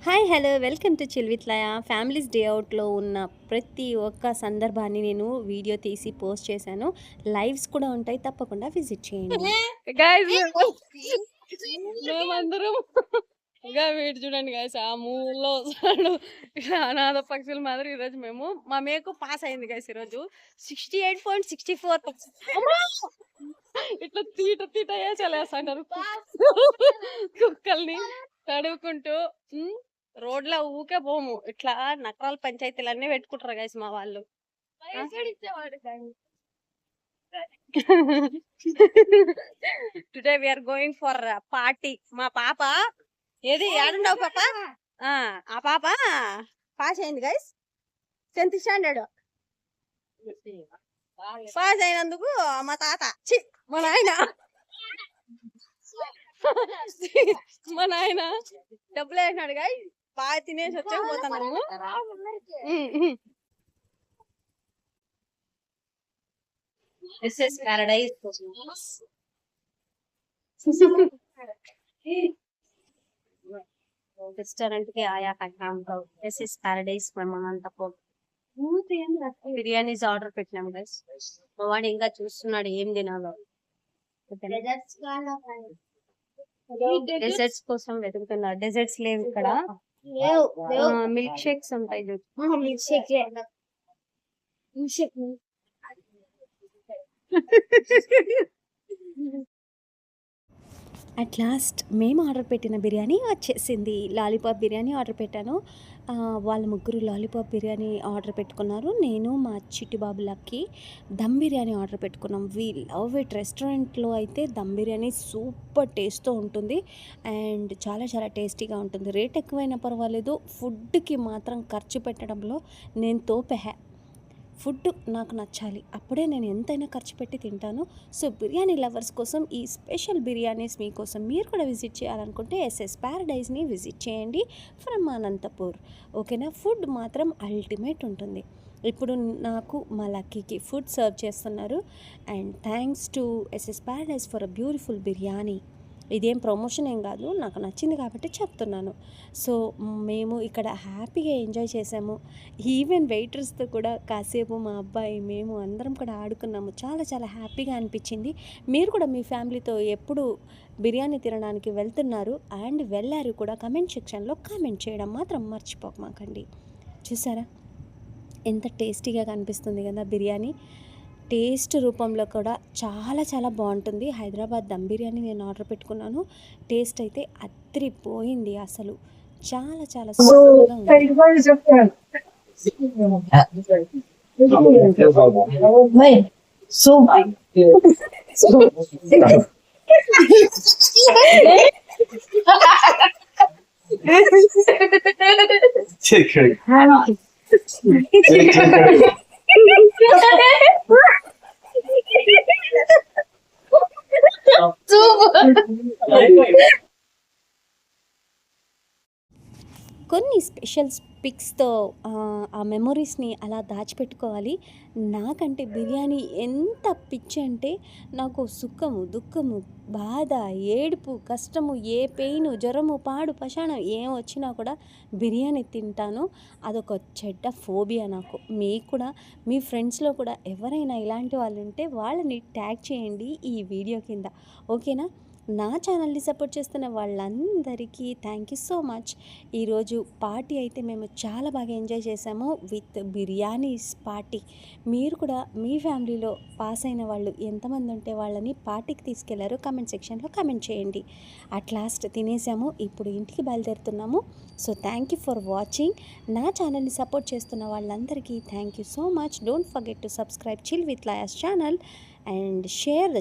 Hi hello welcome to chill with Laya. Families day అవుట్లో ఉన్న ప్రతి ఒక్క సందర్భాన్ని నేను వీడియో తీసి పోస్ట్ చేశాను. లైవ్స్ కూడా ఉంటాయి, తప్పకుండా విజిట్ చేయండి. గైస్ మేమందరం ఇంకా వీడు చూడండి గైస్ ఆ మూలలో వస్తాడు ఇలా అనాథ పక్షుల మాదిరి. ఈరోజు మేము మా మేకు పాస్ అయింది గైస్ ఈరోజు 68.64%. ఇట్లా తీట తీట వేసేలేస్తాంటారు కుక్కల్ని తడువుకుంటూ. రోడ్లో ఊకే పోము, ఇట్లా నకరాల పంచాయతీలన్నీ పెట్టుకుంటారు గైస్ మా వాళ్ళు. Today we are going for party. మా పాప ఏది ఏడుండవు పాప, ఆ పాప పాస్ అయింది గైస్ 10th స్టాండర్డ్. పాస్ అయినందుకు మా తాత మా నాయన మా నాయన డబ్బులు వేసినాడు గైస్. బాగా తినేసి వచ్చేకపోతున్నాము. రెస్టారెంట్ కి ఆయా ప్యారడైస్ బిర్యానీస్ ఆర్డర్ పెట్టినాం గైస్. మా వాడు ఇంకా చూస్తున్నాడు ఏం తినాలో. డెజర్ట్స్ కోసం వెతుకుతున్నా. డెజర్ట్స్ లేవు ఇక్కడ, మిల్క్ షేక్స్ ఉంటాయి. అట్ లాస్ట్ మేము ఆర్డర్ పెట్టిన బిర్యానీ వచ్చేసింది. లాలీపాప్ బిర్యానీ ఆర్డర్ పెట్టాను. వాళ్ళ ముగ్గురు లాలీపాప్ బిర్యానీ ఆర్డర్ పెట్టుకున్నారు. నేను మా చిట్టిబాబు లక్కి దమ్ బిర్యానీ ఆర్డర్ పెట్టుకున్నాం. We love it. రెస్టారెంట్లో అయితే దమ్ బిర్యానీ సూపర్ టేస్ట్తో ఉంటుంది అండ్ చాలా చాలా టేస్టీగా ఉంటుంది. రేట్ ఎక్కువైనా పర్వాలేదు, ఫుడ్కి మాత్రం ఖర్చు పెట్టడంలో నేను తోపెహ. ఫుడ్ నాకు నచ్చాలి, అప్పుడే నేను ఎంతైనా ఖర్చు పెట్టి తింటాను. సో బిర్యానీ లవర్స్ కోసం ఈ స్పెషల్ బిర్యానీస్ మీకోసం. మీరు కూడా విజిట్ చేయాలనుకుంటే ఎస్ఎస్ ప్యారడైజ్ని విజిట్ చేయండి ఫ్రమ్ అనంతపూర్. ఓకేనా? ఫుడ్ మాత్రం అల్టిమేట్ ఉంటుంది. ఇప్పుడు నాకు మా లక్కీకి ఫుడ్ సర్వ్ చేస్తున్నారు and thanks to SS paradise for a beautiful biryani. ఇదేం ప్రమోషన్ ఏం కాదు, నాకు నచ్చింది కాబట్టి చెప్తున్నాను. సో మేము ఇక్కడ హ్యాపీగా ఎంజాయ్ చేసాము. ఈవెన్ వెయిటర్స్తో కూడా కాసేపు మా అబ్బాయి మేము అందరం కూడా ఆడుకున్నాము. చాలా చాలా హ్యాపీగా అనిపించింది. మీరు కూడా మీ ఫ్యామిలీతో ఎప్పుడు బిర్యానీ తినడానికి వెళ్తున్నారు అండ్ వెళ్ళారు కూడా కమెంట్ సెక్షన్లో కామెంట్ చేయడం మాత్రం మర్చిపోమాకండి. చూసారా ఎంత టేస్టీగా కనిపిస్తుంది కదా బిర్యానీ. టేస్ట్ రూపంలో కూడా చాలా చాలా బాగుంటుంది. హైదరాబాద్ దమ్ బిర్యానీ నేను ఆర్డర్ పెట్టుకున్నాను. టేస్ట్ అయితే అదిరిపోయింది అసలు. చాలా చాలా సూపర్గా ఉంది. కొన్ని స్పెషల్ పిక్స్తో ఆ మెమొరీస్ని అలా దాచిపెట్టుకోవాలి. నాకంటే బిర్యానీ ఎంత పిచ్చి అంటే నాకు సుఖము, దుఃఖము, బాధ, ఏడుపు, కష్టము, ఏ పెయిన్, జ్వరము, పాడు, పషాణం ఏం వచ్చినా కూడా బిర్యానీ తింటాను. అదొక చెడ్డ ఫోబియా నాకు. మీకు కూడా మీ ఫ్రెండ్స్లో కూడా ఎవరైనా ఇలాంటి వాళ్ళు ఉంటే వాళ్ళని ట్యాగ్ చేయండి ఈ వీడియో కింద. ఓకేనా? నా ఛానల్ని సపోర్ట్ చేస్తున్న వాళ్ళందరికీ థ్యాంక్ యూ సో మచ్. ఈరోజు పార్టీ అయితే మేము చాలా బాగా ఎంజాయ్ చేసాము విత్ బిర్యానీస్ పార్టీ. మీరు కూడా మీ ఫ్యామిలీలో పాస్ అయిన వాళ్ళు ఎంతమంది ఉంటే వాళ్ళని పార్టీకి తీసుకెళ్లారో కామెంట్ సెక్షన్లో కామెంట్ చేయండి. అట్ లాస్ట్ తినేసాము, ఇప్పుడు ఇంటికి బయలుదేరుతున్నాము. So thank you for watching. నా ఛానల్ని సపోర్ట్ చేస్తున్న వాళ్ళందరికీ thank you so much. Don't forget to subscribe chill with Laya's channel and share the